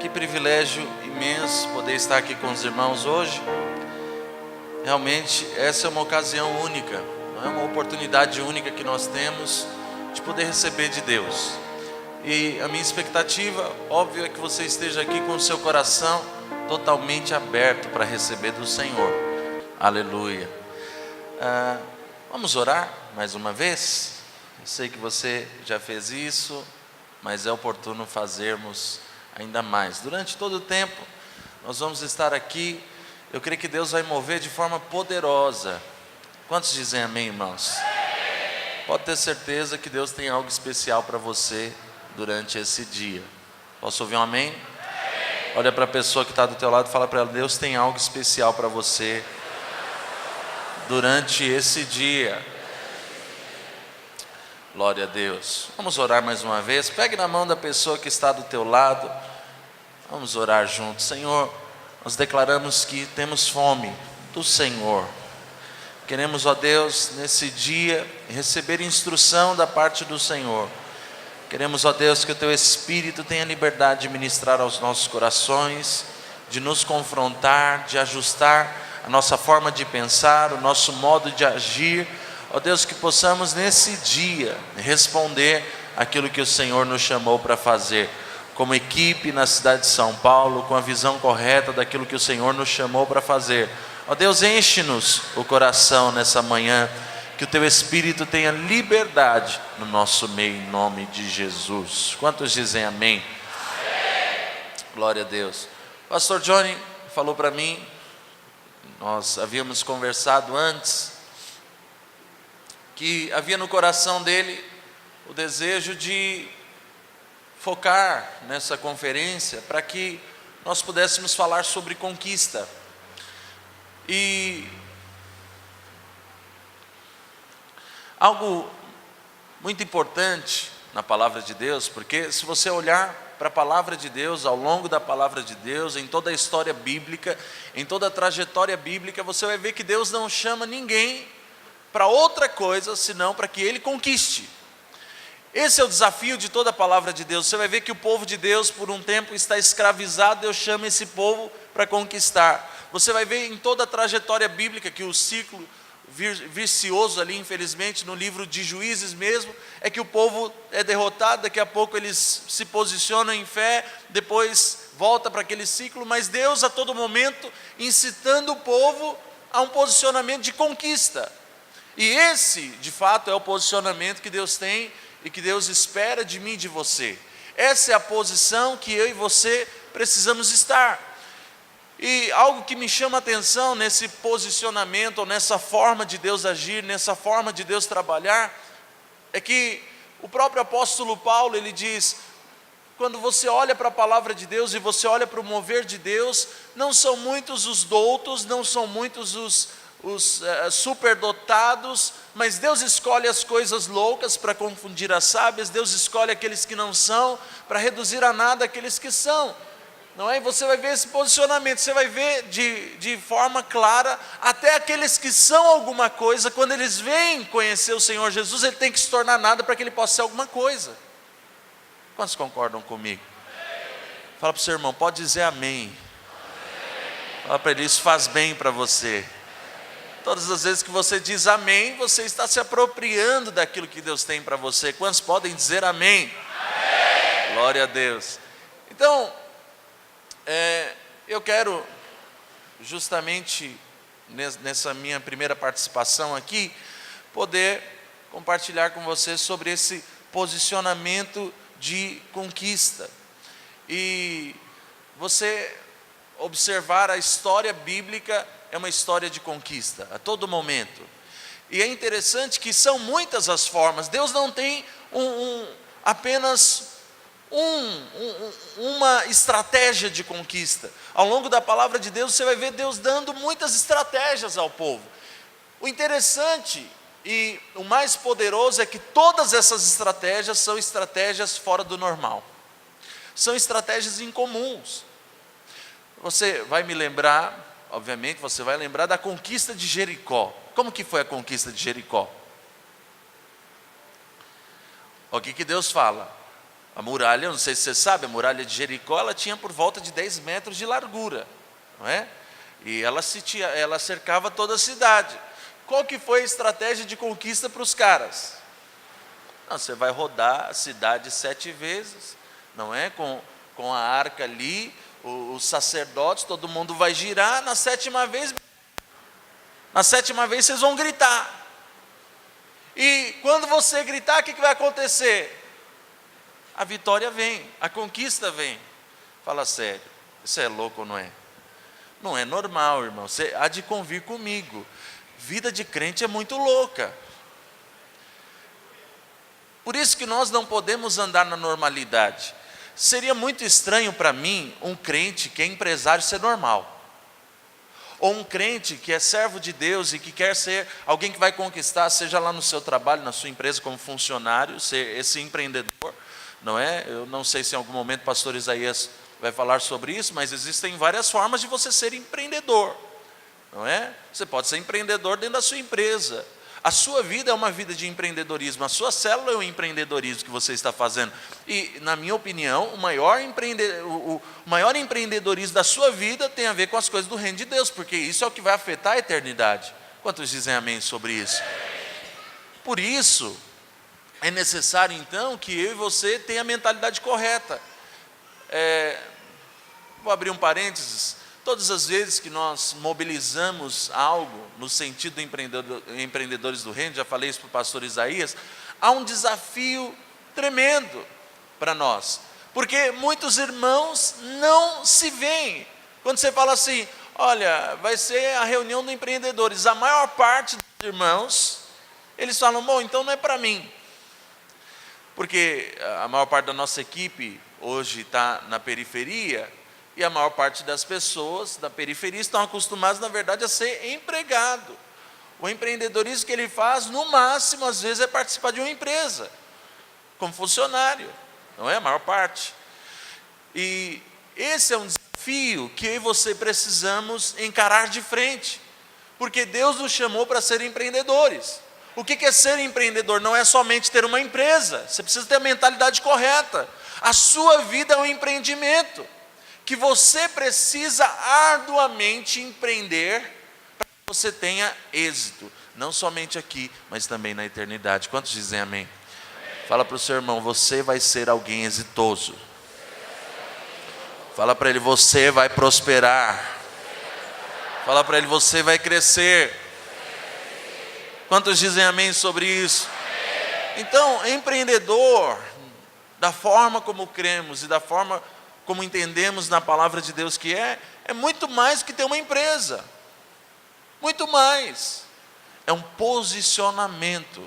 Que privilégio imenso poder estar aqui com os irmãos hoje. Realmente essa é uma ocasião única, não é uma oportunidade única que nós temos de poder receber de Deus. E a minha expectativa, óbvio, é que você esteja aqui com o seu coração totalmente aberto para receber do Senhor. Aleluia. Vamos orar mais uma vez? Eu sei que você já fez isso, mas é oportuno fazermos ainda mais. Durante todo o tempo, nós vamos estar aqui. Eu creio que Deus vai mover de forma poderosa. Quantos dizem amém, irmãos? Pode ter certeza que Deus tem algo especial para você durante esse dia. Posso ouvir um amém? Olha para a pessoa que está do teu lado e fala para ela: Deus tem algo especial para você durante esse dia. Glória a Deus. Vamos orar mais uma vez. Pegue na mão da pessoa que está do teu lado. Vamos orar juntos. Senhor, nós declaramos que temos fome do Senhor. Queremos, ó Deus, nesse dia receber instrução da parte do Senhor. Queremos, ó Deus, que o Teu Espírito tenha liberdade de ministrar aos nossos corações, de nos confrontar, de ajustar a nossa forma de pensar, o nosso modo de agir. Ó Deus, que possamos nesse dia responder aquilo que o Senhor nos chamou para fazer, como equipe na cidade de São Paulo, com a visão correta daquilo que o Senhor nos chamou para fazer. Ó Deus, enche-nos o coração nessa manhã, que o Teu Espírito tenha liberdade no nosso meio, em nome de Jesus. Quantos dizem amém? Amém. Glória a Deus. Pastor Johnny falou para mim, nós havíamos conversado antes, que havia no coração dele o desejo de focar nessa conferência para que nós pudéssemos falar sobre conquista. E algo muito importante na palavra de Deus, porque se você olhar para a palavra de Deus, ao longo da palavra de Deus, em toda a história bíblica, em toda a trajetória bíblica, você vai ver que Deus não chama ninguém para outra coisa, senão para que ele conquiste. Esse é o desafio de toda a palavra de Deus. Você vai ver que o povo de Deus, por um tempo, está escravizado. Deus chama esse povo para conquistar. Você vai ver em toda a trajetória bíblica que o ciclo vicioso ali, infelizmente, no livro de Juízes mesmo, é que o povo é derrotado, daqui a pouco eles se posicionam em fé, depois volta para aquele ciclo, mas Deus a todo momento incitando o povo a um posicionamento de conquista. E esse, de fato, é o posicionamento que Deus tem e que Deus espera de mim e de você. Essa é a posição que eu e você precisamos estar. E algo que me chama a atenção nesse posicionamento, ou nessa forma de Deus agir, nessa forma de Deus trabalhar, é que o próprio apóstolo Paulo, ele diz: quando você olha para a palavra de Deus e você olha para o mover de Deus, não são muitos os doutos, não são muitos os superdotados, mas Deus escolhe as coisas loucas para confundir as sábias. Deus escolhe aqueles que não são para reduzir a nada aqueles que são. Não é? E você vai ver esse posicionamento, você vai ver de forma clara, até aqueles que são alguma coisa, quando eles vêm conhecer o Senhor Jesus, ele tem que se tornar nada para que ele possa ser alguma coisa. Quantos concordam comigo? Fala para o seu irmão, pode dizer amém. Fala para ele, isso faz bem para você. Todas as vezes que você diz amém, você está se apropriando daquilo que Deus tem para você. Quantos podem dizer amém? Amém. Glória a Deus. Então, eu quero justamente nessa minha primeira participação aqui, poder compartilhar com você sobre esse posicionamento de conquista. E você observar a história bíblica é uma história de conquista, a todo momento. E é interessante que são muitas as formas. Deus não tem apenas uma estratégia de conquista. Ao longo da palavra de Deus, você vai ver Deus dando muitas estratégias ao povo. O interessante e o mais poderoso é que todas essas estratégias são estratégias fora do normal. São estratégias incomuns. Você vai me lembrar, obviamente, você vai lembrar da conquista de Jericó. Como que foi a conquista de Jericó? O que Deus fala? A muralha, não sei se você sabe, a muralha de Jericó, ela tinha por volta de 10 metros de largura, não é? E ela cercava toda a cidade. Qual que foi a estratégia de conquista para os caras? Não, você vai rodar a cidade 7 vezes, não é? Com a arca ali, os sacerdotes, todo mundo vai girar, na sétima vez vocês vão gritar. E quando você gritar, o que vai acontecer? A vitória vem, a conquista vem. Fala sério, isso é louco ou não é? Não é normal, irmão, você há de convir comigo. Vida de crente é muito louca. Por isso que nós não podemos andar na normalidade. Seria muito estranho para mim um crente que é empresário ser normal. Ou um crente que é servo de Deus e que quer ser alguém que vai conquistar, seja lá no seu trabalho, na sua empresa como funcionário, ser esse empreendedor, não é? Eu não sei se em algum momento o pastor Isaías vai falar sobre isso, mas existem várias formas de você ser empreendedor, não é? Você pode ser empreendedor dentro da sua empresa. A sua vida é uma vida de empreendedorismo, a sua célula é o empreendedorismo que você está fazendo. E, na minha opinião, o maior empreendedorismo da sua vida tem a ver com as coisas do reino de Deus, porque isso é o que vai afetar a eternidade. Quantos dizem amém sobre isso? Por isso, é necessário então que eu e você tenham a mentalidade correta. Vou abrir um parênteses. Todas as vezes que nós mobilizamos algo no sentido de empreendedores do reino, já falei isso para o pastor Isaías, há um desafio tremendo para nós, porque muitos irmãos não se veem. Quando você fala assim, olha, vai ser a reunião de empreendedores, a maior parte dos irmãos, eles falam, bom, então não é para mim, porque a maior parte da nossa equipe hoje está na periferia, e a maior parte das pessoas da periferia estão acostumadas, na verdade, a ser empregado. O empreendedorismo que ele faz, no máximo, às vezes, é participar de uma empresa, como funcionário, não é a maior parte. E esse é um desafio que eu e você precisamos encarar de frente, porque Deus nos chamou para ser empreendedores. O que é ser empreendedor? Não é somente ter uma empresa, você precisa ter a mentalidade correta. A sua vida é um empreendimento, que você precisa arduamente empreender para que você tenha êxito, não somente aqui, mas também na eternidade. Quantos dizem amém? Amém. Fala para o seu irmão, você vai ser alguém exitoso. Fala para ele, você vai prosperar. Fala para ele, você vai crescer. Quantos dizem amém sobre isso? Então, empreendedor, da forma como cremos e da forma como entendemos na palavra de Deus que é muito mais que ter uma empresa, muito mais, é um posicionamento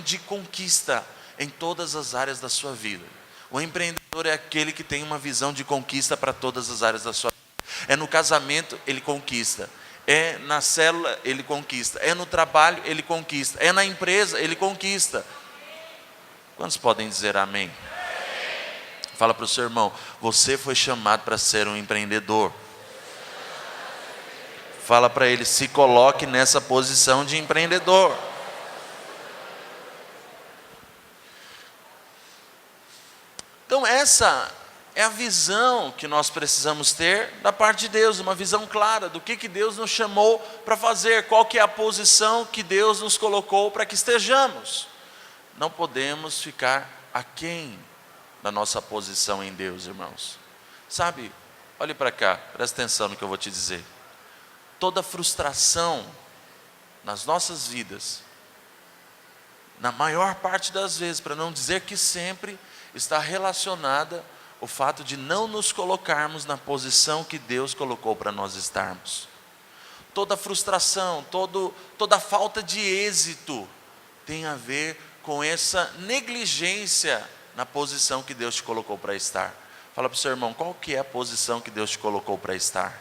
de conquista em todas as áreas da sua vida. O empreendedor é aquele que tem uma visão de conquista para todas as áreas da sua vida. É no casamento, ele conquista, é na célula, ele conquista, é no trabalho, ele conquista, é na empresa, ele conquista. Quantos podem dizer amém? Fala para o seu irmão, você foi chamado para ser um empreendedor. Fala para ele, se coloque nessa posição de empreendedor. Então essa é a visão que nós precisamos ter da parte de Deus, uma visão clara do que Deus nos chamou para fazer, qual que é a posição que Deus nos colocou para que estejamos. Não podemos ficar aquém da nossa posição em Deus, irmãos. Sabe, olhe para cá, presta atenção no que eu vou te dizer. Toda frustração nas nossas vidas, na maior parte das vezes, para não dizer que sempre, está relacionada ao fato de não nos colocarmos na posição que Deus colocou para nós estarmos. Toda frustração, toda falta de êxito tem a ver com essa negligência na posição que Deus te colocou para estar. Fala para o seu irmão, qual que é a posição que Deus te colocou para estar?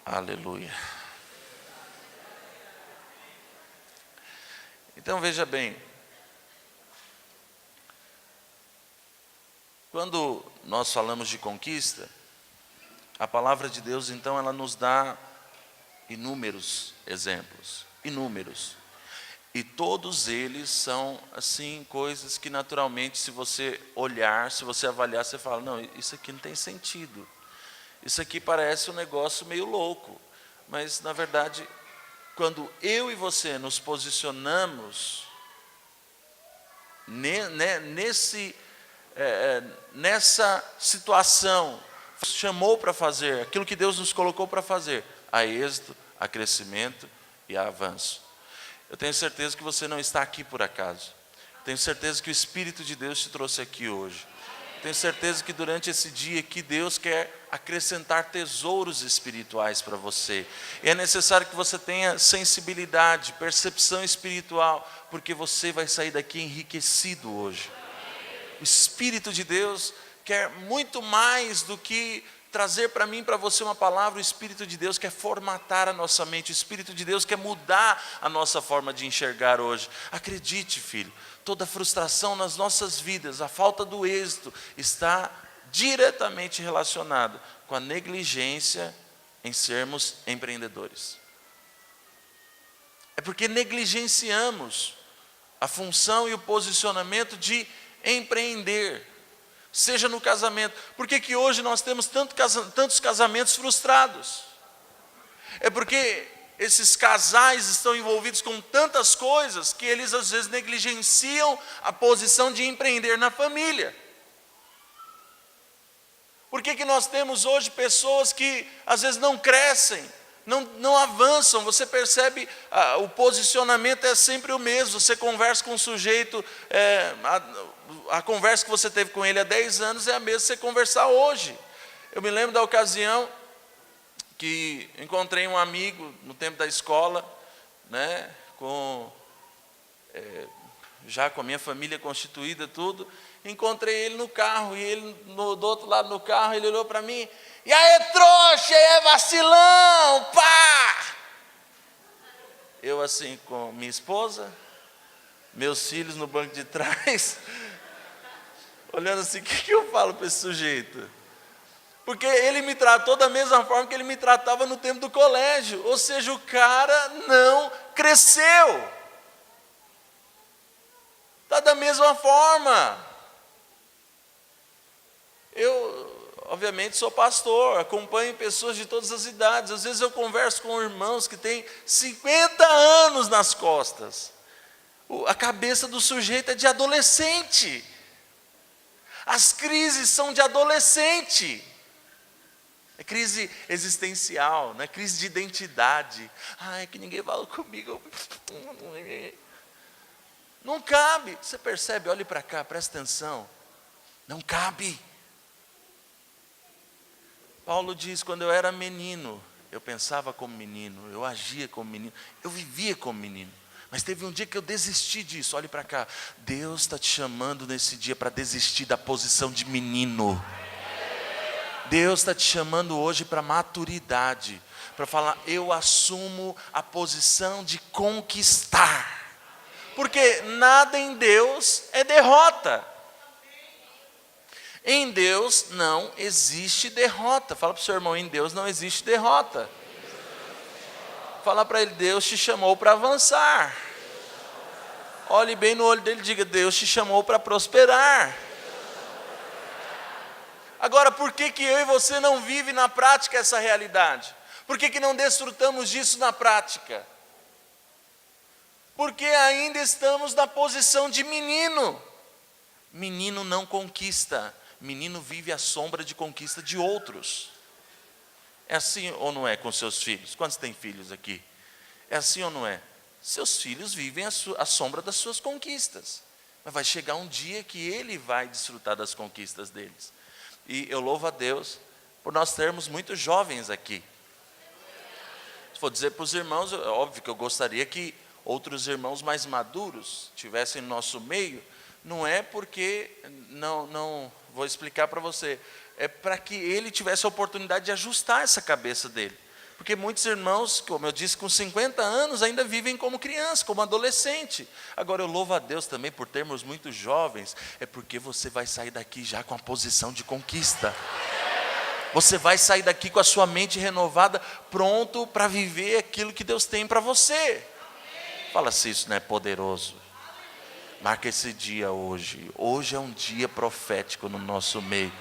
Aleluia. Então veja bem, quando nós falamos de conquista, a palavra de Deus então ela nos dá inúmeros exemplos, inúmeros. E todos eles são, assim, coisas que naturalmente, se você olhar, se você avaliar, você fala, não, isso aqui não tem sentido. Isso aqui parece um negócio meio louco. Mas, na verdade, quando eu e você nos posicionamos nessa situação, chamou para fazer, aquilo que Deus nos colocou para fazer, há êxito, há crescimento e há avanço. Eu tenho certeza que você não está aqui por acaso. Tenho certeza que o Espírito de Deus te trouxe aqui hoje. Tenho certeza que durante esse dia aqui Deus quer acrescentar tesouros espirituais para você. E é necessário que você tenha sensibilidade, percepção espiritual, porque você vai sair daqui enriquecido hoje. O Espírito de Deus quer muito mais do que trazer para mim, para você uma palavra. O Espírito de Deus quer formatar a nossa mente. O Espírito de Deus quer mudar a nossa forma de enxergar hoje. Acredite, filho, toda frustração nas nossas vidas, a falta do êxito, está diretamente relacionada com a negligência em sermos empreendedores. É porque negligenciamos a função e o posicionamento de empreender. Seja no casamento. Por que hoje nós temos tantos casamentos frustrados? É porque esses casais estão envolvidos com tantas coisas que eles às vezes negligenciam a posição de empreender na família. Por que nós temos hoje pessoas que às vezes não crescem, não avançam? Você percebe, o posicionamento é sempre o mesmo. Você conversa com um sujeito, a conversa que você teve com ele há 10 anos é a mesma que você conversar hoje. Eu me lembro da ocasião que encontrei um amigo no tempo da escola, né, já com a minha família constituída, tudo. Encontrei ele no carro, e ele do outro lado do carro, ele olhou para mim, e aí, trouxa, e aí, vacilão, pá! Eu assim, com minha esposa, meus filhos no banco de trás, olhando assim, o que eu falo para esse sujeito? Porque ele me tratou da mesma forma que ele me tratava no tempo do colégio. Ou seja, o cara não cresceu. Está da mesma forma. Eu, obviamente, sou pastor, acompanho pessoas de todas as idades. Às vezes eu converso com irmãos que têm 50 anos nas costas. A cabeça do sujeito é de adolescente. As crises são de adolescente. É crise existencial, não é crise de identidade. É que ninguém fala comigo. Não cabe. Você percebe? Olhe para cá, presta atenção. Não cabe. Paulo diz, quando eu era menino, eu pensava como menino, eu agia como menino, eu vivia como menino. Mas teve um dia que eu desisti disso. Olhe para cá. Deus está te chamando nesse dia para desistir da posição de menino. Deus está te chamando hoje para maturidade, para falar, eu assumo a posição de conquistar, porque nada em Deus é derrota. Em Deus não existe derrota. Fala para o seu irmão, em Deus não existe derrota. Fala para ele, Deus te chamou para avançar. Olhe bem no olho dele e diga, Deus te chamou para prosperar. Agora, por que eu e você não vivem na prática essa realidade? Por que não desfrutamos disso na prática? Porque ainda estamos na posição de menino. Menino não conquista, menino vive à sombra de conquista de outros. É assim ou não é com seus filhos? Quantos têm filhos aqui? É assim ou não é? Seus filhos vivem à sombra das suas conquistas. Mas vai chegar um dia que ele vai desfrutar das conquistas deles. E eu louvo a Deus por nós termos muitos jovens aqui. Se for dizer para os irmãos, é óbvio que eu gostaria que outros irmãos mais maduros tivessem no nosso meio. Não é porque, não vou explicar para você, é para que ele tivesse a oportunidade de ajustar essa cabeça dele. Porque muitos irmãos, como eu disse, com 50 anos ainda vivem como criança, como adolescente. Agora eu louvo a Deus também por termos muitos jovens, é porque você vai sair daqui já com a posição de conquista. Você vai sair daqui com a sua mente renovada, pronto para viver aquilo que Deus tem para você. Fala se isso não é poderoso. Marca esse dia hoje. Hoje é um dia profético no nosso meio.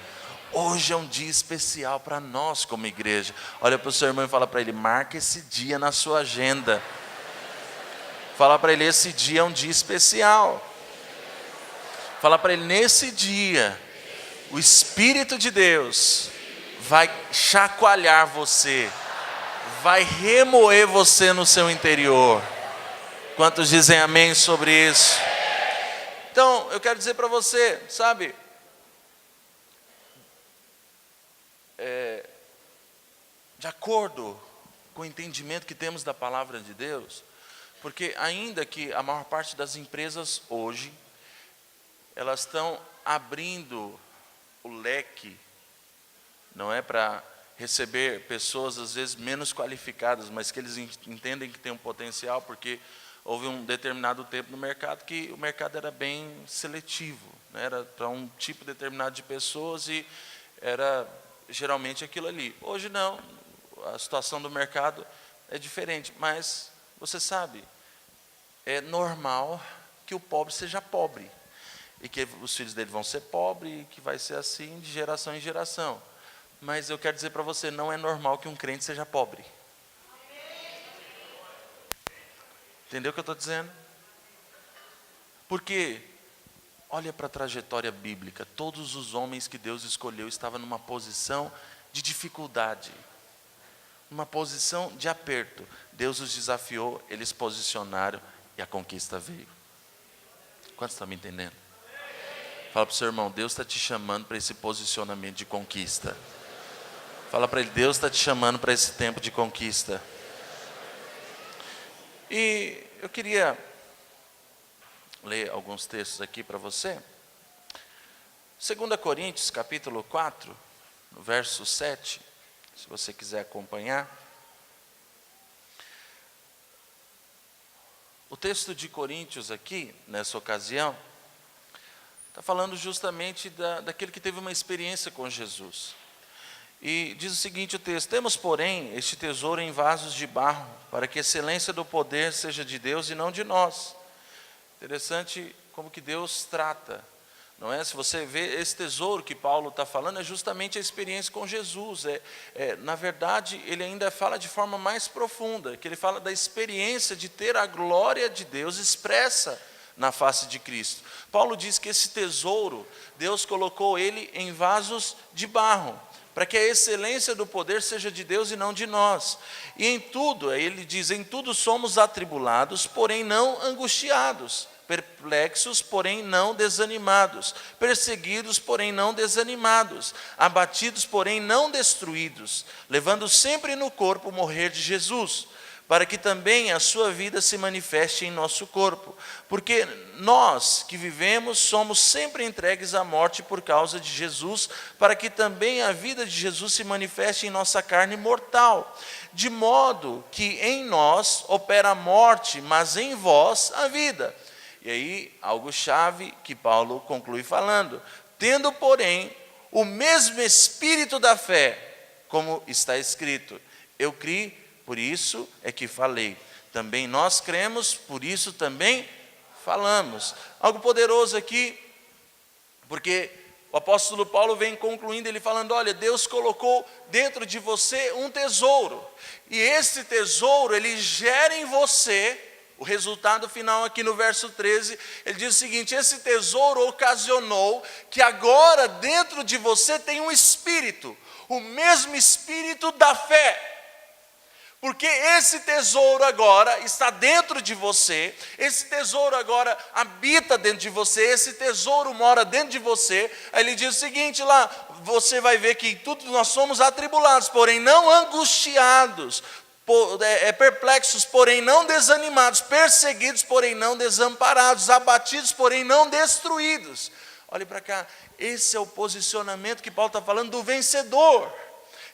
Hoje é um dia especial para nós como igreja. Olha para o seu irmão e fala para ele: marca esse dia na sua agenda. Fala para ele: esse dia é um dia especial. Fala para ele: nesse dia, o Espírito de Deus vai chacoalhar você, vai remoer você no seu interior. Quantos dizem amém sobre isso? Então, eu quero dizer para você, sabe, de acordo com o entendimento que temos da palavra de Deus, porque ainda que a maior parte das empresas hoje, elas estão abrindo o leque, não é para receber pessoas às vezes menos qualificadas, mas que eles entendem que tem um potencial, porque houve um determinado tempo no mercado que o mercado era bem seletivo, né? Era para um tipo determinado de pessoas e era geralmente aquilo ali. Hoje não, a situação do mercado é diferente, mas você sabe, é normal que o pobre seja pobre, e que os filhos dele vão ser pobres, e que vai ser assim de geração em geração. Mas eu quero dizer para você, não é normal que um crente seja pobre. Entendeu o que eu estou dizendo? Porque, olha para a trajetória bíblica, todos os homens que Deus escolheu estavam numa posição de dificuldade, numa posição de aperto. Deus os desafiou, eles posicionaram e a conquista veio. Quantos estão me entendendo? Fala para o seu irmão: Deus está te chamando para esse posicionamento de conquista. Fala para ele: Deus está te chamando para esse tempo de conquista. E eu queria ler alguns textos aqui para você. 2 Coríntios, capítulo 4, no verso 7, se você quiser acompanhar. O texto de Coríntios aqui, nessa ocasião, está falando justamente daquele que teve uma experiência com Jesus. E diz o seguinte o texto: temos, porém, este tesouro em vasos de barro, para que a excelência do poder seja de Deus e não de nós. Interessante como que Deus trata, não é? Se você vê esse tesouro que Paulo está falando, é justamente a experiência com Jesus. Na verdade, ele ainda fala de forma mais profunda, que ele fala da experiência de ter a glória de Deus expressa na face de Cristo. Paulo diz que esse tesouro, Deus colocou ele em vasos de barro, para que a excelência do poder seja de Deus e não de nós. E em tudo, ele diz: em tudo somos atribulados, porém não angustiados, perplexos, porém não desanimados, perseguidos, porém não desanimados, abatidos, porém não destruídos, levando sempre no corpo o morrer de Jesus, para que também a sua vida se manifeste em nosso corpo. Porque nós que vivemos somos sempre entregues à morte por causa de Jesus, para que também a vida de Jesus se manifeste em nossa carne mortal. De modo que em nós opera a morte, mas em vós a vida. E aí, algo chave que Paulo conclui falando: tendo, porém, o mesmo espírito da fé, como está escrito: eu criei, por isso é que falei. Também nós cremos, por isso também falamos. Algo poderoso aqui, porque o apóstolo Paulo vem concluindo, ele falando: olha, Deus colocou dentro de você um tesouro. E esse tesouro, ele gera em você, o resultado final aqui no verso 13, ele diz o seguinte: esse tesouro ocasionou que agora dentro de você tem um espírito, o mesmo espírito da fé. Porque esse tesouro agora está dentro de você, esse tesouro agora habita dentro de você, esse tesouro mora dentro de você. Aí ele diz o seguinte lá, você vai ver que tudo nós somos atribulados, porém não angustiados, perplexos, porém não desanimados, perseguidos, porém não desamparados, abatidos, porém não destruídos. Olhe para cá, esse é o posicionamento que Paulo está falando do vencedor.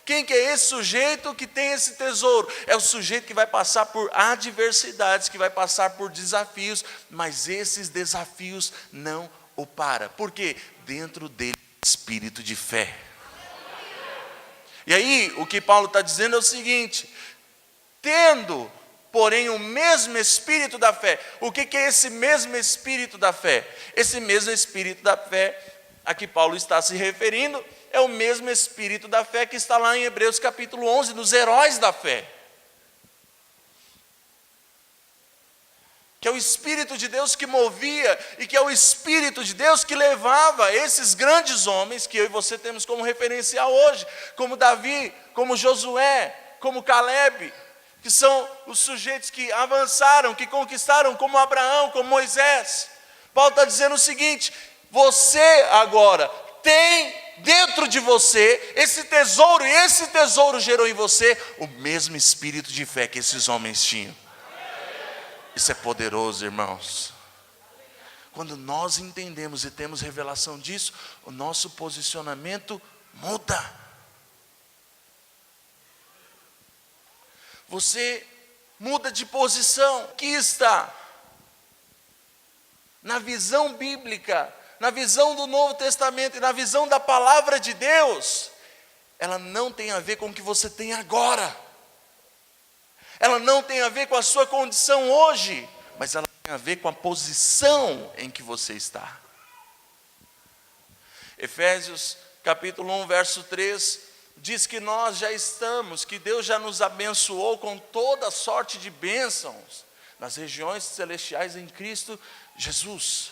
Quem que é esse sujeito que tem esse tesouro? É o sujeito que vai passar por adversidades, que vai passar por desafios, mas esses desafios não o param. Por quê? Dentro dele é espírito de fé. E aí, o que Paulo está dizendo é o seguinte: tendo porém o mesmo Espírito da fé. O que é esse mesmo Espírito da fé? Esse mesmo Espírito da fé a que Paulo está se referindo é o mesmo Espírito da fé que está lá em Hebreus capítulo 11, dos heróis da fé. Que é o Espírito de Deus que movia, e que é o Espírito de Deus que levava esses grandes homens, que eu e você temos como referencial hoje, como Davi, como Josué, como Caleb, que são os sujeitos que avançaram, que conquistaram, como Abraão, como Moisés. Paulo está dizendo o seguinte: você agora tem dentro de você esse tesouro, e esse tesouro gerou em você o mesmo espírito de fé que esses homens tinham. Isso é poderoso, irmãos. Quando nós entendemos e temos revelação disso, o nosso posicionamento muda. Você muda de posição. Aqui está, na visão bíblica, na visão do Novo Testamento e na visão da palavra de Deus, ela não tem a ver com o que você tem agora. Ela não tem a ver com a sua condição hoje, mas ela tem a ver com a posição em que você está. Efésios capítulo 1, verso 3, diz que nós já estamos, que Deus já nos abençoou com toda sorte de bênçãos nas regiões celestiais em Cristo Jesus.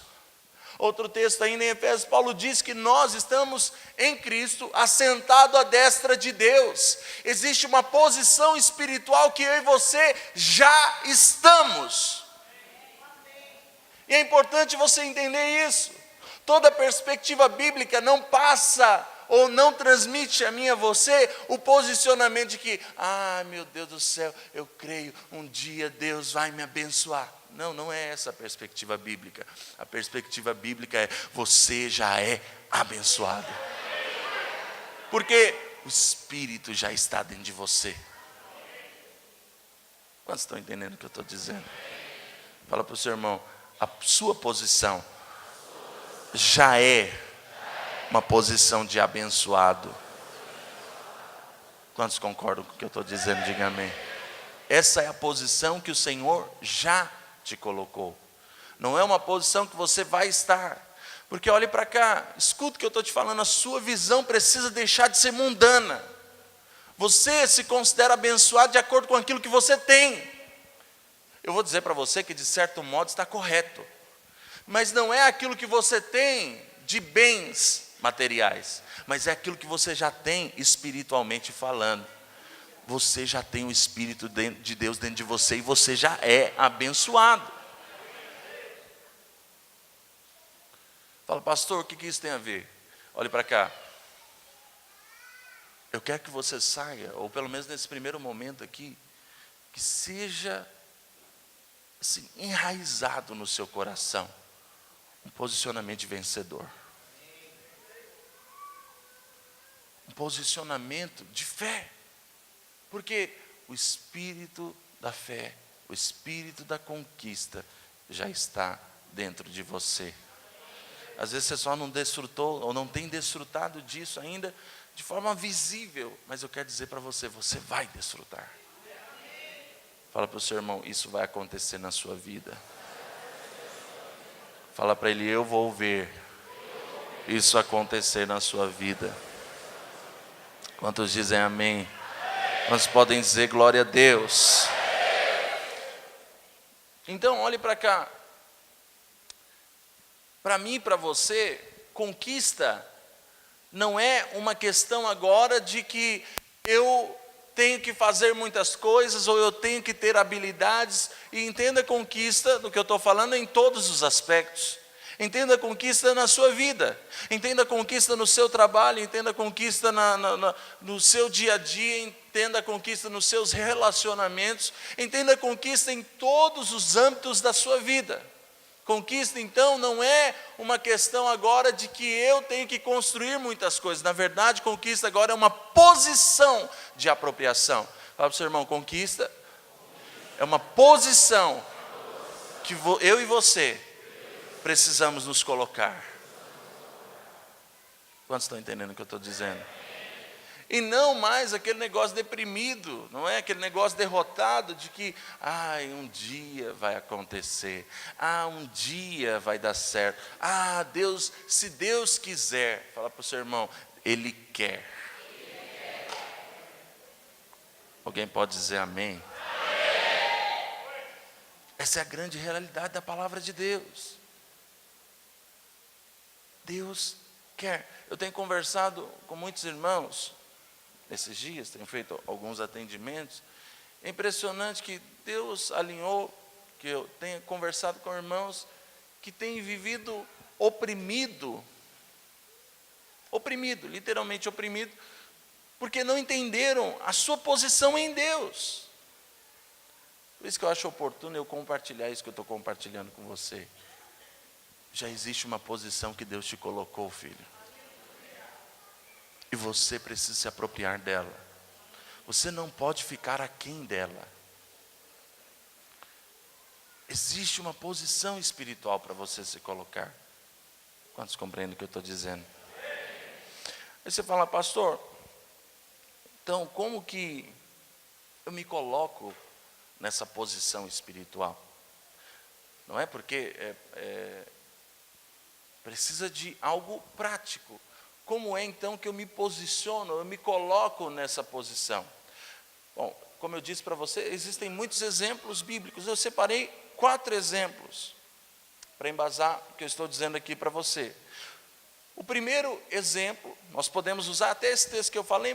Outro texto ainda em Efésios, Paulo diz que nós estamos em Cristo, assentado à destra de Deus. Existe uma posição espiritual que eu e você já estamos. E é importante você entender isso. Toda perspectiva bíblica não passa ou não transmite a mim e a você o posicionamento de que, meu Deus do céu, eu creio, um dia Deus vai me abençoar. Não, não é essa a perspectiva bíblica. A perspectiva bíblica é: você já é abençoado. Porque o Espírito já está dentro de você. Quantos estão entendendo o que eu estou dizendo? Fala para o seu irmão: a sua posição já é uma posição de abençoado. Quantos concordam com o que eu estou dizendo? Diga amém. Essa é a posição que o Senhor já te colocou. Não é uma posição que você vai estar. Porque olhe para cá, escuta o que eu estou te falando, a sua visão precisa deixar de ser mundana. Você se considera abençoado de acordo com aquilo que você tem. Eu vou dizer para você que de certo modo está correto. Mas não é aquilo que você tem de bens materiais, mas é aquilo que você já tem espiritualmente falando. Você já tem o Espírito de Deus dentro de você e você já é abençoado. Fala, pastor, o que isso tem a ver? Olhe para cá. Eu quero que você saia, ou pelo menos nesse primeiro momento aqui, que seja assim, enraizado no seu coração um posicionamento de vencedor. Um posicionamento de fé. Porque o espírito da fé, o espírito da conquista já está dentro de você. Às vezes você só não desfrutou ou não tem desfrutado disso ainda de forma visível, mas eu quero dizer para você, você vai desfrutar. Fala para o seu irmão, isso vai acontecer na sua vida. Fala para ele, eu vou ver isso acontecer na sua vida. Quantos dizem amém? Quantos podem dizer glória a Deus? Então, olhe para cá. Para mim e para você, conquista não é uma questão agora de que eu tenho que fazer muitas coisas ou eu tenho que ter habilidades. E entenda a conquista do que eu estou falando em todos os aspectos. Entenda a conquista na sua vida, entenda a conquista no seu trabalho, entenda a conquista no seu dia a dia, entenda a conquista nos seus relacionamentos, entenda a conquista em todos os âmbitos da sua vida. Conquista, então, não é uma questão agora de que eu tenho que construir muitas coisas. Na verdade, conquista agora é uma posição de apropriação. Fala para o seu irmão, conquista é uma posição que eu e você precisamos nos colocar. Quantos estão entendendo o que eu estou dizendo? E não mais aquele negócio deprimido, não é? Aquele negócio derrotado de que, um dia vai acontecer, um dia vai dar certo, Deus, se Deus quiser, fala para o seu irmão, Ele quer. Alguém pode dizer amém? Essa é a grande realidade da palavra de Deus. Deus quer. Eu tenho conversado com muitos irmãos nesses dias, tenho feito alguns atendimentos. É impressionante que Deus alinhou, que eu tenha conversado com irmãos que têm vivido oprimido, literalmente oprimido, porque não entenderam a sua posição em Deus. Por isso que eu acho oportuno eu compartilhar isso que eu estou compartilhando com você. Já existe uma posição que Deus te colocou, filho. E você precisa se apropriar dela. Você não pode ficar aquém dela. Existe uma posição espiritual para você se colocar. Quantos compreendem o que eu estou dizendo? Aí você fala, pastor, então como que eu me coloco nessa posição espiritual? Não é porque precisa de algo prático. Como é então que eu me posiciono, eu me coloco nessa posição? Bom, como eu disse para você, existem muitos exemplos bíblicos. Eu separei 4 exemplos para embasar o que eu estou dizendo aqui para você. O primeiro exemplo, nós podemos usar até esse texto que eu falei,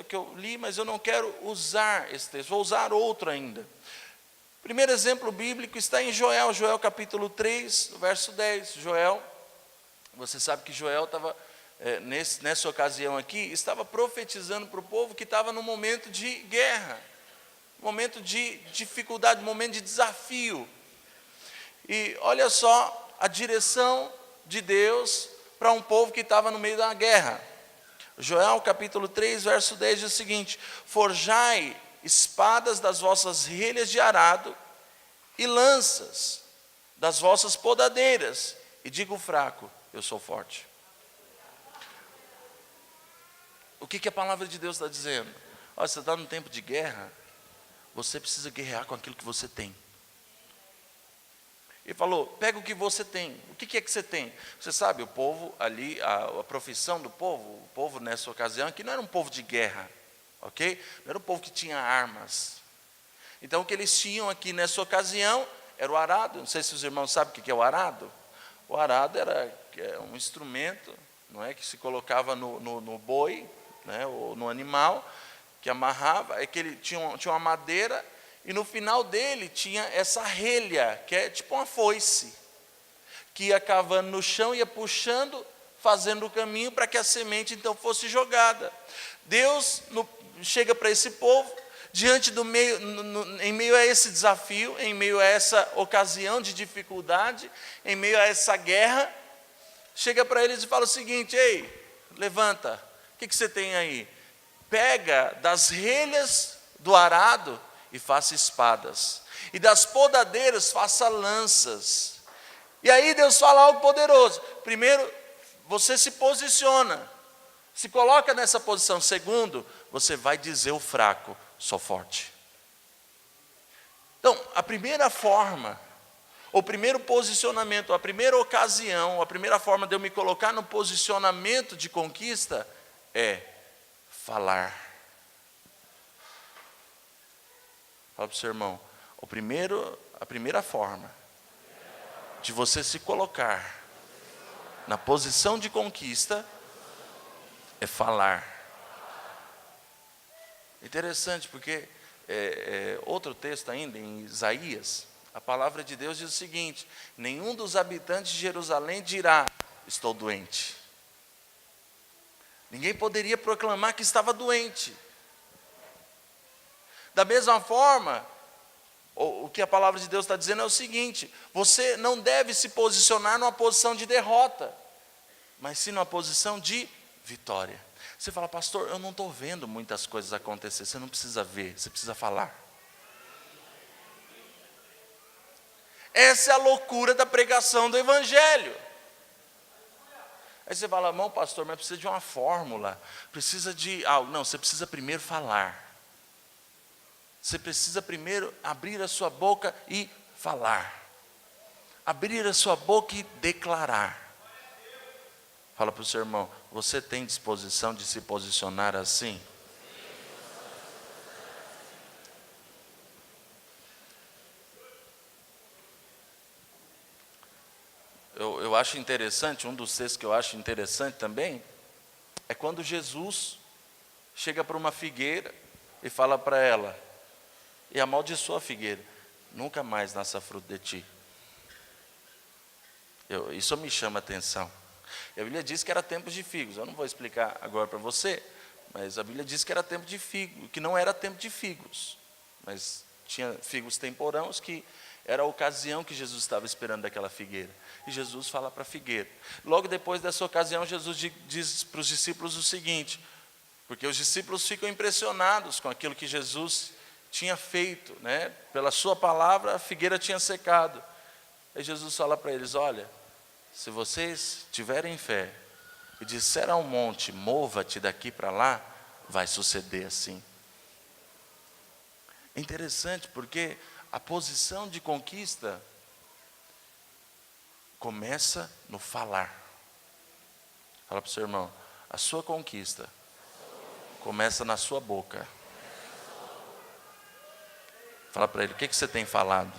que eu li, mas eu não quero usar esse texto, vou usar outro ainda. O primeiro exemplo bíblico está em Joel capítulo 3, verso 10. Joel, você sabe que Joel estava, nessa ocasião aqui, estava profetizando para o povo que estava num momento de guerra, momento de dificuldade, momento de desafio. E olha só a direção de Deus para um povo que estava no meio da guerra. Joel capítulo 3, verso 10 diz o seguinte: forjai espadas das vossas relhas de arado e lanças das vossas podadeiras, e diga o fraco, eu sou forte. O que a palavra de Deus está dizendo? Olha, você está num tempo de guerra, você precisa guerrear com aquilo que você tem. Ele falou, pega o que você tem. O que é que você tem? Você sabe, o povo ali, a profissão do povo, o povo nessa ocasião aqui não era um povo de guerra, ok? Não era um povo que tinha armas. Então o que eles tinham aqui nessa ocasião era o arado. Não sei se os irmãos sabem o que é o arado. O arado era um instrumento, não é, que se colocava no boi, né, ou no animal, que amarrava, é que ele tinha uma madeira, e no final dele tinha essa relha, que é tipo uma foice, que ia cavando no chão, ia puxando, fazendo o caminho para que a semente então fosse jogada. Deus chega para esse povo, em meio a esse desafio, em meio a essa ocasião de dificuldade, em meio a essa guerra, chega para eles e fala o seguinte: ei, levanta, o que você tem aí? Pega das relhas do arado e faça espadas, e das podadeiras faça lanças. E aí Deus fala algo poderoso. Primeiro, você se posiciona, se coloca nessa posição. Segundo, você vai dizer o fraco, sou forte. Então, a primeira forma, o primeiro posicionamento, a primeira ocasião, a primeira forma de eu me colocar no posicionamento de conquista é falar. Fala para o seu irmão, a primeira forma de você se colocar na posição de conquista é falar. Interessante, porque outro texto ainda, em Isaías, a palavra de Deus diz o seguinte: nenhum dos habitantes de Jerusalém dirá, estou doente. Ninguém poderia proclamar que estava doente. Da mesma forma, o que a palavra de Deus está dizendo é o seguinte: você não deve se posicionar numa posição de derrota, mas sim numa posição de vitória. Você fala, pastor, eu não estou vendo muitas coisas acontecer. Você não precisa ver, você precisa falar. Essa é a loucura da pregação do Evangelho. Aí você fala, não, pastor, mas precisa de uma fórmula, precisa de algo. Não, você precisa primeiro falar. Você precisa primeiro abrir a sua boca e falar. Abrir a sua boca e declarar. Fala para o seu irmão, você tem disposição de se posicionar assim? Eu acho interessante, um dos textos que eu acho interessante também, é quando Jesus chega para uma figueira e fala para ela, e amaldiçoa a figueira, nunca mais nasça fruto de ti. Isso me chama a atenção. A Bíblia diz que era tempo de figos, eu não vou explicar agora para você, mas a Bíblia diz que era tempo de figos, que não era tempo de figos, mas tinha figos temporãos que era a ocasião que Jesus estava esperando daquela figueira. E Jesus fala para a figueira. Logo depois dessa ocasião, Jesus diz para os discípulos o seguinte, porque os discípulos ficam impressionados com aquilo que Jesus tinha feito, né? Pela sua palavra, a figueira tinha secado. Aí Jesus fala para eles, olha, se vocês tiverem fé e disser ao monte, mova-te daqui para lá, vai suceder assim. É interessante porque a posição de conquista começa no falar. Fala para o seu irmão, a sua conquista começa na sua boca. Fala para ele, o que você tem falado?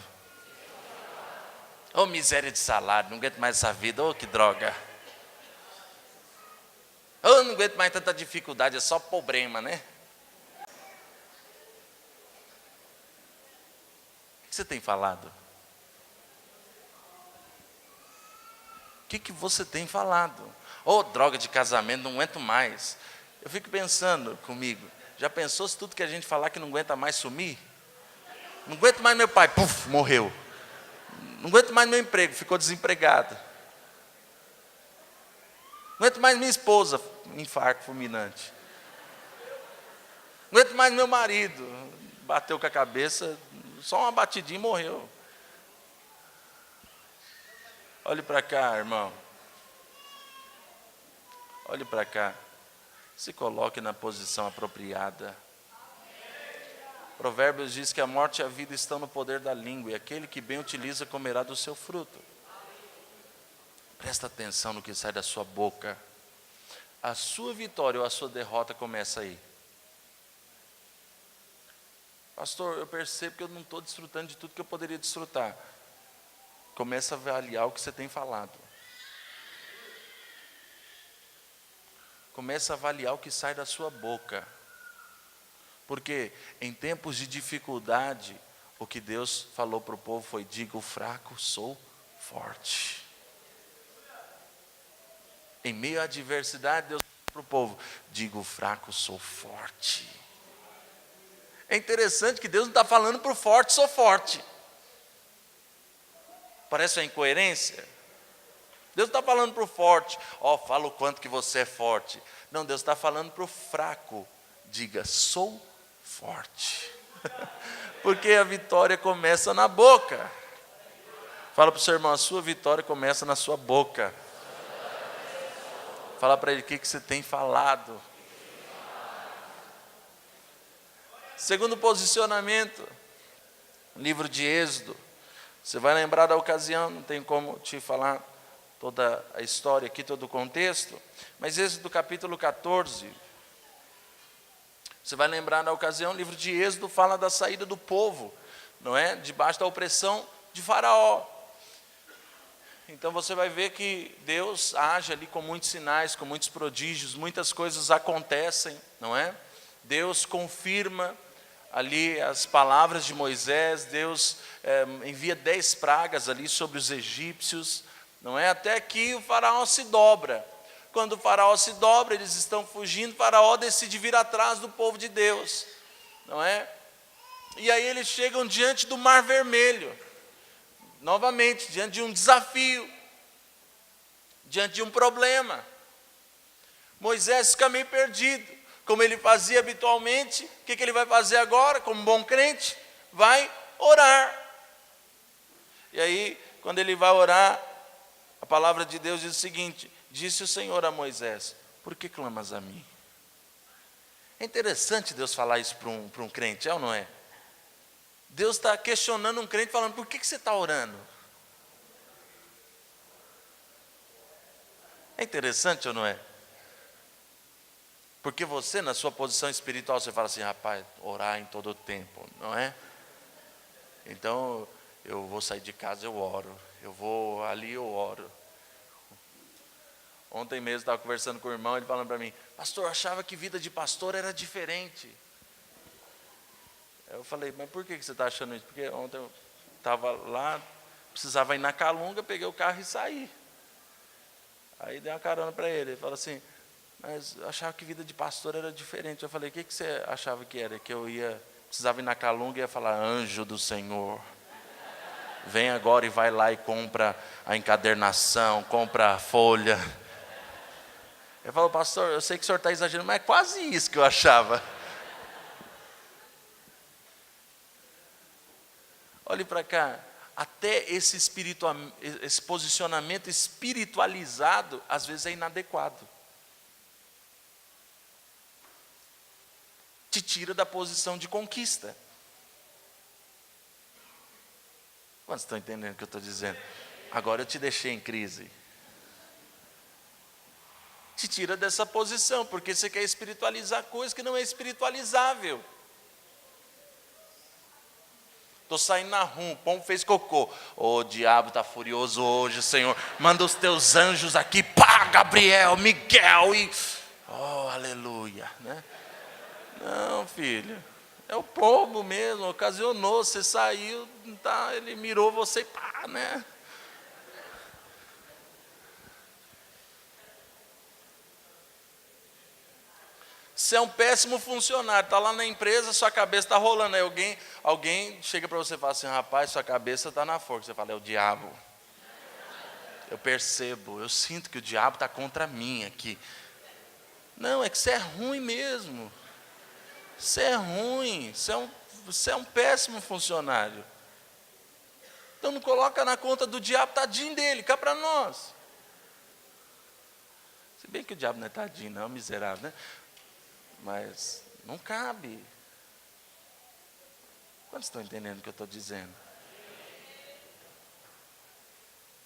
Ô, miséria de salário, não aguento mais essa vida, ô, que droga. Ô, não aguento mais tanta dificuldade, é só problema, né? O que você tem falado? O que você tem falado? Ô, droga de casamento, não aguento mais. Eu fico pensando comigo, já pensou se tudo que a gente falar que não aguenta mais sumir? Não aguento mais meu pai, puf, morreu. Não aguento mais meu emprego, ficou desempregado. Não aguento mais minha esposa, infarto fulminante. Não aguento mais meu marido, bateu com a cabeça, só uma batidinha e morreu. Olhe para cá, irmão. Olhe para cá. Se coloque na posição apropriada. Provérbios diz que a morte e a vida estão no poder da língua, e aquele que bem utiliza comerá do seu fruto. Presta atenção no que sai da sua boca. A sua vitória ou a sua derrota começa aí. Pastor, eu percebo que eu não estou desfrutando de tudo que eu poderia desfrutar. Começa a avaliar o que você tem falado. Começa a avaliar o que sai da sua boca. Porque em tempos de dificuldade, o que Deus falou para o povo foi, diga o fraco, sou forte. Em meio à adversidade, Deus falou para o povo, diga o fraco, sou forte. É interessante que Deus não está falando para o forte, sou forte. Parece uma incoerência. Deus está falando para o forte, fala o quanto que você é forte. Não, Deus está falando para o fraco, diga, sou forte. Porque a vitória começa na boca. Fala para o seu irmão, a sua vitória começa na sua boca. Fala para ele o que você tem falado. Segundo posicionamento, livro de Êxodo. Você vai lembrar da ocasião, não tem como te falar toda a história aqui, todo o contexto, mas Êxodo capítulo 14, você vai lembrar da ocasião, o livro de Êxodo fala da saída do povo, não é? Debaixo da opressão de Faraó. Então você vai ver que Deus age ali com muitos sinais, com muitos prodígios, muitas coisas acontecem, não é? Deus confirma ali as palavras de Moisés, Deus envia 10 pragas ali sobre os egípcios, não é? Até que o faraó se dobra. Quando o faraó se dobra, eles estão fugindo, o faraó decide vir atrás do povo de Deus, não é? E aí eles chegam diante do Mar Vermelho, novamente, diante de um desafio, diante de um problema. Moisés fica meio perdido. Como ele fazia habitualmente, o que ele vai fazer agora, como bom crente? Vai orar. E aí, quando ele vai orar, A palavra de Deus diz o seguinte: disse o Senhor a Moisés: por que clamas a mim? É interessante Deus falar isso para um crente, é ou não é? Deus está questionando um crente, falando: por que você está orando? É interessante ou não é? Porque você, na sua posição espiritual, você fala assim: rapaz, orar em todo o tempo, não é? Então, eu vou sair de casa, eu oro. Eu vou ali, eu oro. Ontem mesmo estava conversando com o irmão, ele falando para mim: pastor, eu achava que vida de pastor era diferente. Eu falei: mas por que você está achando isso? Porque ontem eu estava lá, precisava ir na Calunga, peguei o carro e saí. Aí dei uma carona para ele, ele falou assim: mas eu achava que vida de pastor era diferente. Eu falei: o que você achava que era? Que eu precisava ir na Calunga e ia falar: anjo do Senhor, vem agora e vai lá e compra a encadernação, compra a folha. Ele falou: pastor, eu sei que o senhor está exagerando, mas é quase isso que eu achava. Olhe para cá, até esse posicionamento espiritualizado, às vezes é inadequado. Te tira da posição de conquista. Quantos estão entendendo o que eu estou dizendo? Agora eu te deixei em crise. Te tira dessa posição, porque você quer espiritualizar coisa que não é espiritualizável. Estou saindo na rua, o pombo fez cocô. O diabo está furioso hoje, Senhor. Manda os teus anjos aqui, pá, Gabriel, Miguel e... oh, aleluia, né? Não, filho, é o pombo mesmo, ocasionou, você saiu, tá, ele mirou você e pá, né? Você é um péssimo funcionário, está lá na empresa, sua cabeça está rolando. Aí alguém chega para você e fala assim: rapaz, sua cabeça está na forca. Você fala: é o diabo. Eu percebo, eu sinto que o diabo está contra mim aqui. Não, é que você é ruim mesmo. Você é ruim, você é um péssimo funcionário. Então não coloca na conta do diabo, tadinho dele, cá para nós. Se bem que o diabo não é tadinho, não, miserável, né? Mas não cabe. Quantos estão entendendo o que eu estou dizendo?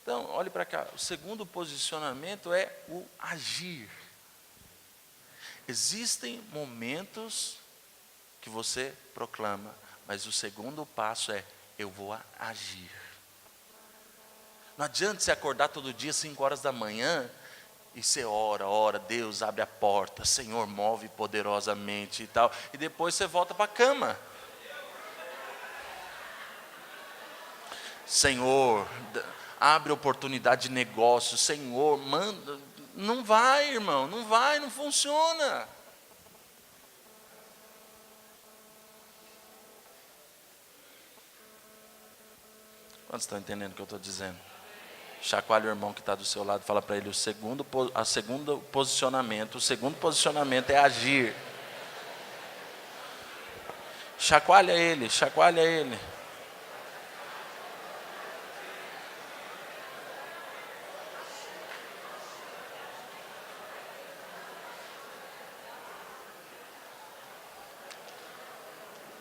Então, olhe para cá. O segundo posicionamento é o agir. Existem momentos que você proclama, mas o segundo passo é: eu vou agir. Não adianta você acordar todo dia 5 horas da manhã e você ora, Deus abre a porta, Senhor move poderosamente e tal, e depois você volta para a cama. Senhor, abre oportunidade de negócio, Senhor, manda. Não vai, irmão, não vai, não funciona. Quantos estão entendendo o que eu estou dizendo? Chacoalha o irmão que está do seu lado, fala para ele: o segundo posicionamento é agir. Chacoalha ele, chacoalha ele.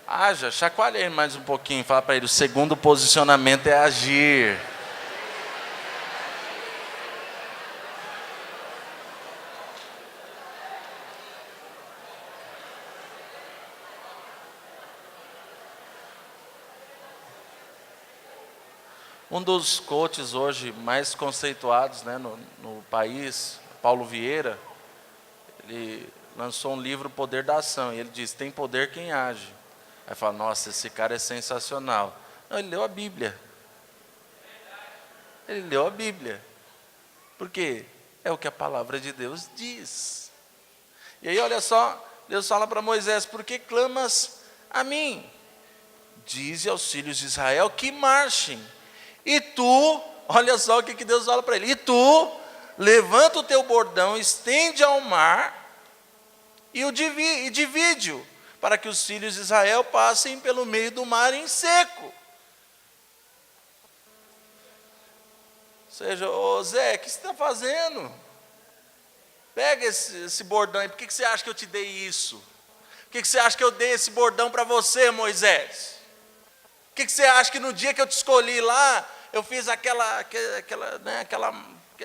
Haja, chacoalha ele mais um pouquinho, fala para ele: o segundo posicionamento é agir. Um dos coaches hoje mais conceituados, né, no país, Paulo Vieira, ele lançou um livro, O Poder da Ação, e ele diz: tem poder quem age. Aí fala: nossa, esse cara é sensacional. Não, ele leu a Bíblia. Ele leu a Bíblia. Por quê? É o que a palavra de Deus diz. E aí, olha só, Deus fala para Moisés: por que clamas a mim? Dize aos filhos de Israel que marchem. E tu, olha só o que Deus fala para ele: e tu, levanta o teu bordão, estende ao mar e divide-o, para que os filhos de Israel passem pelo meio do mar em seco. seja, ô Zé, o que você está fazendo? Pega esse bordão aí, por que você acha que eu te dei isso? Por que você acha que eu dei esse bordão para você, Moisés? Por que você acha que no dia que eu te escolhi lá, eu fiz aquele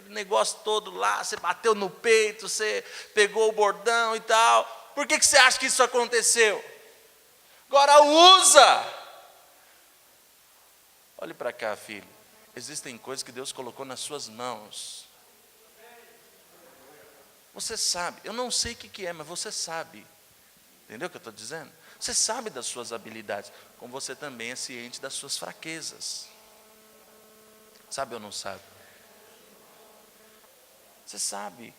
negócio todo lá, você bateu no peito, você pegou o bordão e tal. Por que você acha que isso aconteceu? Agora usa! Olhe para cá, filho. Existem coisas que Deus colocou nas suas mãos. Você sabe, eu não sei o que é, mas você sabe. Entendeu o que eu estou dizendo? Você sabe das suas habilidades, como você também é ciente das suas fraquezas. Sabe ou não sabe? Você sabe.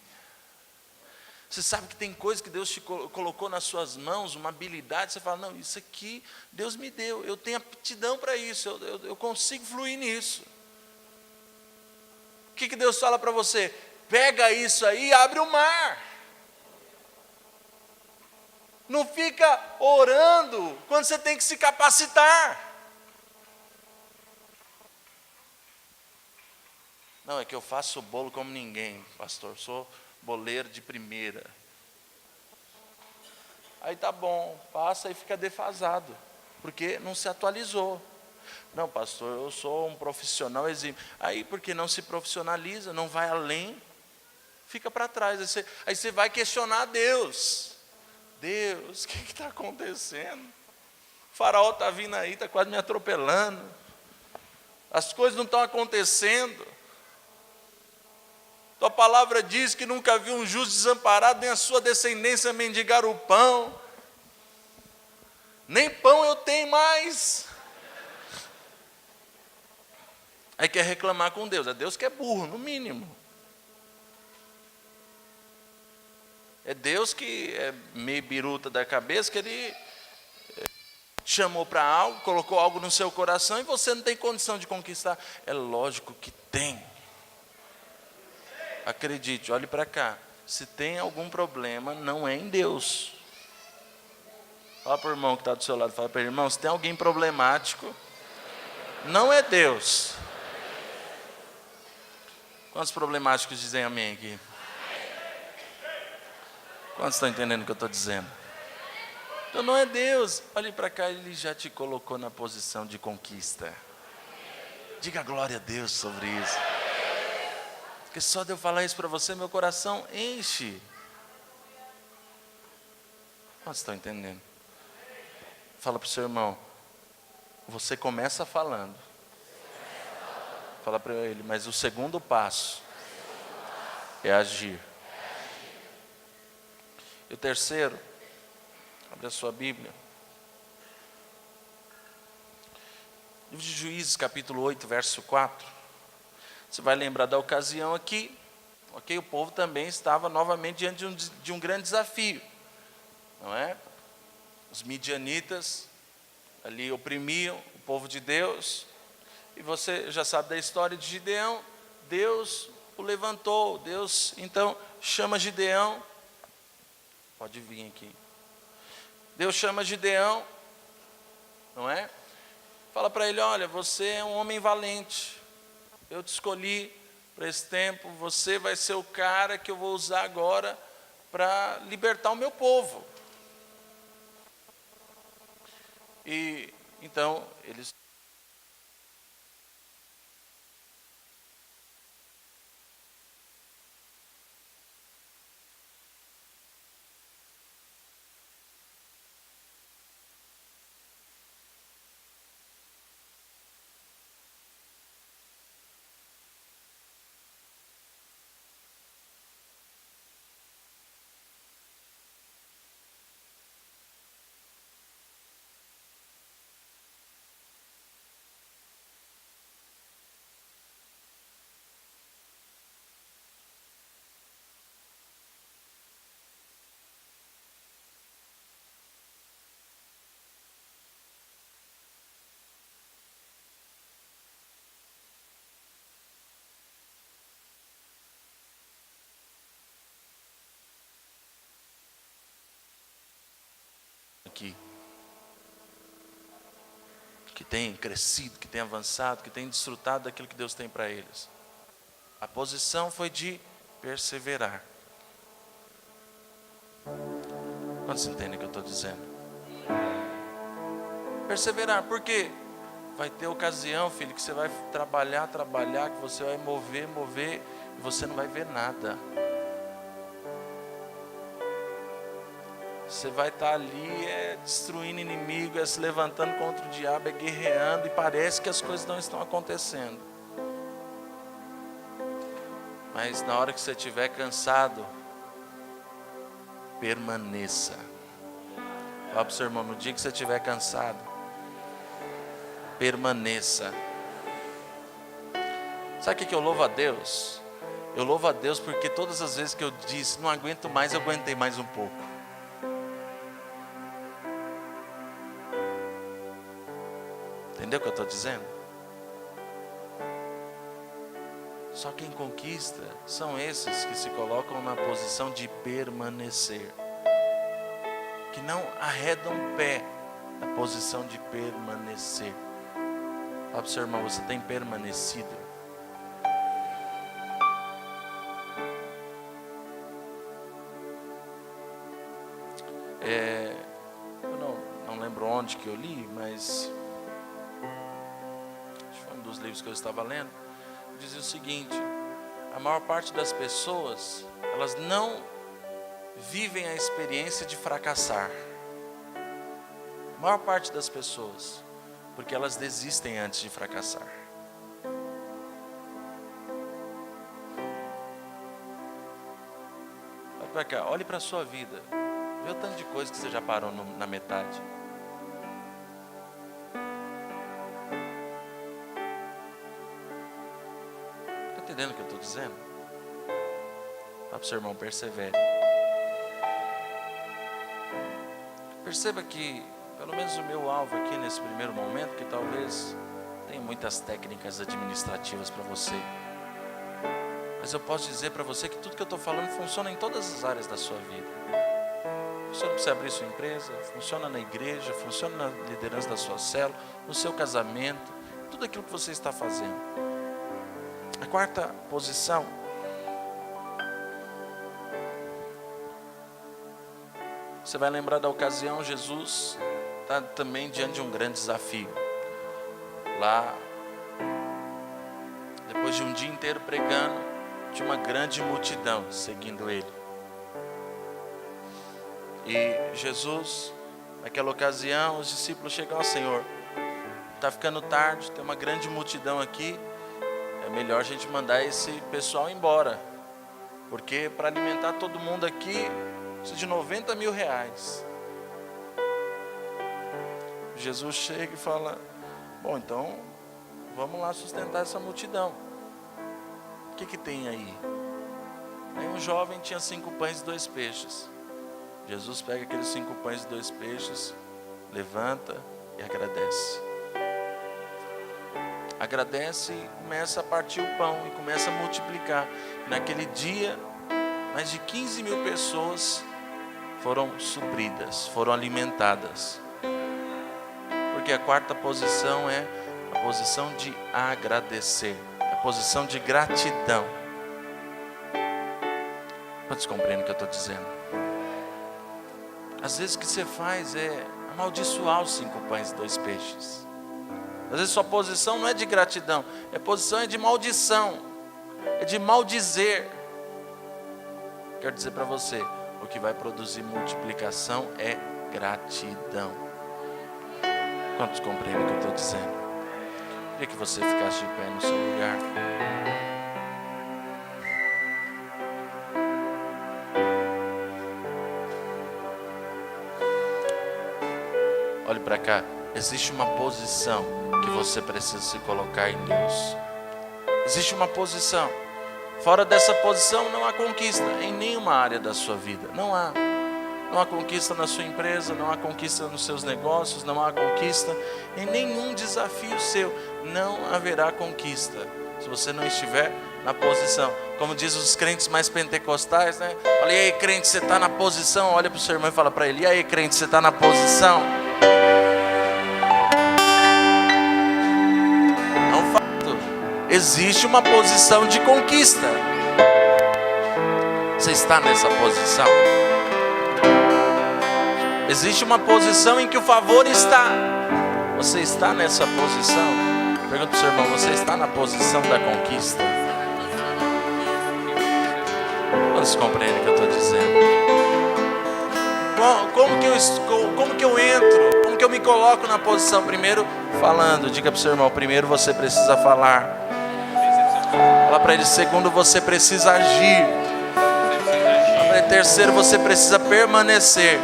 Você sabe que tem coisas que Deus te colocou nas suas mãos, uma habilidade, você fala, não, isso aqui Deus me deu, eu tenho aptidão para isso, eu consigo fluir nisso. O que Deus fala para você? Pega isso aí e abre o mar. Não fica orando quando você tem que se capacitar. Não, é que eu faço bolo como ninguém, pastor, sou boleiro de primeira. Aí tá bom, passa e fica defasado, porque não se atualizou. Não, pastor, eu sou um profissional exímio. Aí porque não se profissionaliza, não vai além, fica para trás. Aí você vai questionar Deus. Deus, o que está acontecendo? O faraó está vindo aí, está quase me atropelando. As coisas não estão acontecendo. Tua palavra diz que nunca viu um justo desamparado, nem a sua descendência mendigar o pão. Nem pão eu tenho mais. Aí quer reclamar com Deus. É Deus que é burro, no mínimo. É Deus que é meio biruta da cabeça, que Ele te chamou para algo, colocou algo no seu coração e você não tem condição de conquistar. É lógico que tem. Acredite, olhe para cá. Se tem algum problema, não é em Deus. Fala para o irmão que está do seu lado, fala para ele, irmão, se tem alguém problemático, não é Deus. Quantos problemáticos dizem amém aqui? Quantos estão entendendo o que eu estou dizendo? Então não é Deus. Olhe para cá, Ele já te colocou na posição de conquista. Diga glória a Deus sobre isso. Porque só de eu falar isso para você, meu coração enche. Quantos estão entendendo? Fala para o seu irmão. Você começa falando. Fala para ele, mas o segundo passo é agir. E o terceiro, abre a sua Bíblia. Livro de Juízes, capítulo 8, verso 4. Você vai lembrar da ocasião aqui, ok? O povo também estava novamente diante de um grande desafio, não é? Os midianitas ali oprimiam o povo de Deus, e você já sabe da história de Gideão. Deus o levantou, Deus então chama Gideão. Pode vir aqui. Deus chama Gideão, não é? Fala para ele, olha, você é um homem valente. Eu te escolhi para esse tempo, você vai ser o cara que eu vou usar agora para libertar o meu povo. E então eles aqui, que tem crescido, que tem avançado, que tem desfrutado daquilo que Deus tem para eles. A posição foi de perseverar. Quantos entendem o que eu estou dizendo? Perseverar, porque vai ter ocasião, filho, que você vai trabalhar, que você vai mover, e você não vai ver nada. Você vai estar ali destruindo inimigo, se levantando contra o diabo, guerreando, e parece que as coisas não estão acontecendo. Mas na hora que você estiver cansado, permaneça. Fala para o seu irmão, no dia que você estiver cansado, permaneça. Sabe o que eu louvo a Deus? Eu louvo a Deus porque todas as vezes que eu disse, não aguento mais, eu aguentei mais um pouco. Entendeu o que eu estou dizendo? Só quem conquista são esses que se colocam na posição de permanecer, que não arredam o pé na posição de permanecer. Fala para o seu irmão, você tem permanecido? Eu não lembro onde que eu li, mas acho que foi um dos livros que eu estava lendo. Dizia o seguinte: a maior parte das pessoas, elas não vivem a experiência de fracassar. A maior parte das pessoas, porque elas desistem antes de fracassar. Olha para cá, olhe para a sua vida. Vê o tanto de coisa que você já parou na metade. Está entendendo o que eu estou dizendo? Fala para o seu irmão, persevere. Perceba que, pelo menos o meu alvo aqui nesse primeiro momento, que talvez tenha muitas técnicas administrativas para você, mas eu posso dizer para você que tudo que eu estou falando funciona em todas as áreas da sua vida. Funciona para você abrir sua empresa, funciona na igreja, funciona na liderança da sua célula, no seu casamento, tudo aquilo que você está fazendo. A quarta posição, você vai lembrar da ocasião, Jesus está também diante de um grande desafio. Lá, depois de um dia inteiro pregando, tinha uma grande multidão seguindo ele. E Jesus, naquela ocasião, os discípulos chegam ao Senhor. Está ficando tarde, tem uma grande multidão aqui. É melhor a gente mandar esse pessoal embora, porque para alimentar todo mundo aqui precisa de 90 mil reais. Jesus chega e fala: bom, então vamos lá sustentar essa multidão. O que tem aí? Aí um jovem tinha 5 pães e 2 peixes. Jesus pega aqueles 5 pães e 2 peixes, levanta e agradece. Agradece e começa a partir o pão e começa a multiplicar. Naquele dia, mais de 15 mil pessoas foram supridas, foram alimentadas. Porque a quarta posição é a posição de agradecer, a posição de gratidão. Quantos compreendem o que eu estou dizendo? Às vezes o que você faz é amaldiçoar os 5 pães e 2 peixes. Às vezes sua posição não é de gratidão, posição é de maldição, é de maldizer. Quero dizer para você, o que vai produzir multiplicação é gratidão. Quantos compreendem o que eu estou dizendo? Queria que você ficasse de pé no seu lugar. Olhe para cá. Existe uma posição que você precisa se colocar em Deus. Existe uma posição. Fora dessa posição não há conquista em nenhuma área da sua vida. Não há. Não há conquista na sua empresa, não há conquista nos seus negócios, não há conquista em nenhum desafio seu. Não haverá conquista se você não estiver na posição. Como diz os crentes mais pentecostais, né? Olha, e aí, crente, você está na posição? Olha para o seu irmão e fala para ele: e aí, crente, você está na posição? existe uma posição de conquista. Você está nessa posição? Existe uma posição em que o favor está. Você está nessa posição? Pergunta para o seu irmão, você está na posição da conquista? Você compreende o que eu estou dizendo? Como que eu entro? Como que eu me coloco na posição? Primeiro, falando. Diga para o seu irmão, primeiro você precisa falar. Fala para ele. Segundo, você precisa agir. Terceiro, você precisa permanecer.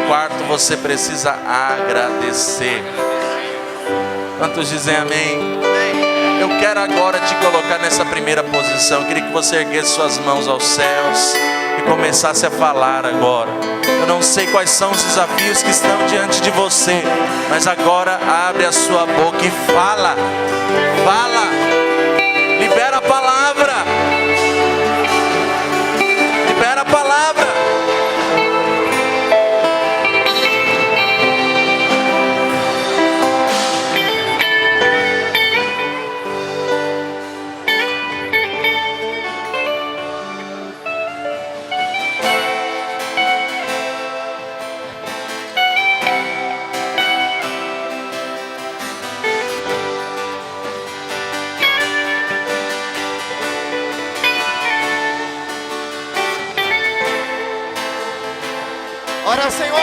Quarto, você precisa agradecer. Quantos dizem amém? Eu quero agora te colocar nessa primeira posição. Eu queria que você erguesse suas mãos aos céus e começasse a falar agora. Eu não sei quais são os desafios que estão diante de você, mas agora abre a sua boca e fala. Fala. Libera a palavra. Libera a palavra. Ora ao Senhor.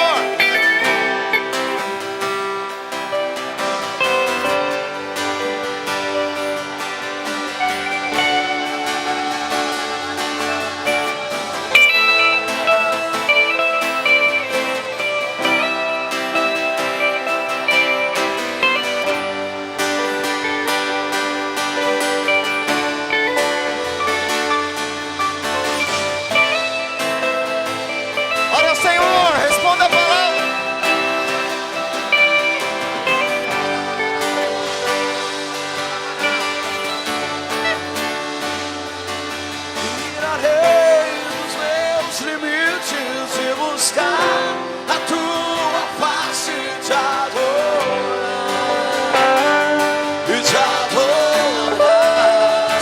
Ora ao Senhor, responda a palavra. Tirarei dos meus limites e buscar a tua face, te adorar e te adorar.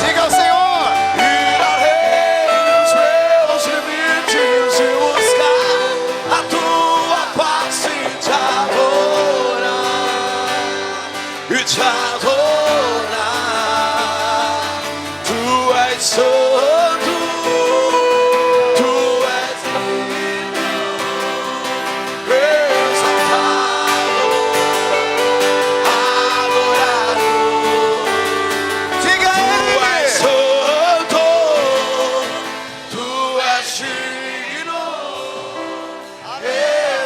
Diga ao Senhor. Tirarei dos meus limites e buscar a tua face, te adorar e te adorar. Tu és santo, tu és lindo, exaltado, adorado. Diga a Tu és Ele. santo, tu és digno,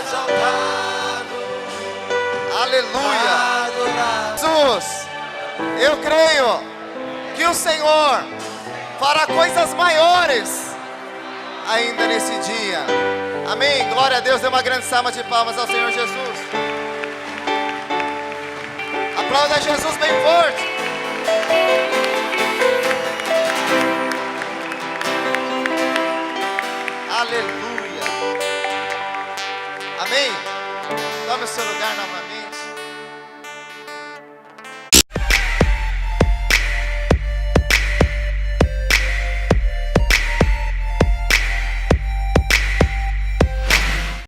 exaltado, Aleluia. adorado. Jesus, eu creio que o Senhor fará coisas maiores ainda nesse dia. Amém. Glória a Deus. Dê uma grande salva de palmas ao Senhor Jesus. Aplauda Jesus bem forte. Aleluia. Amém. Tome o seu lugar novamente.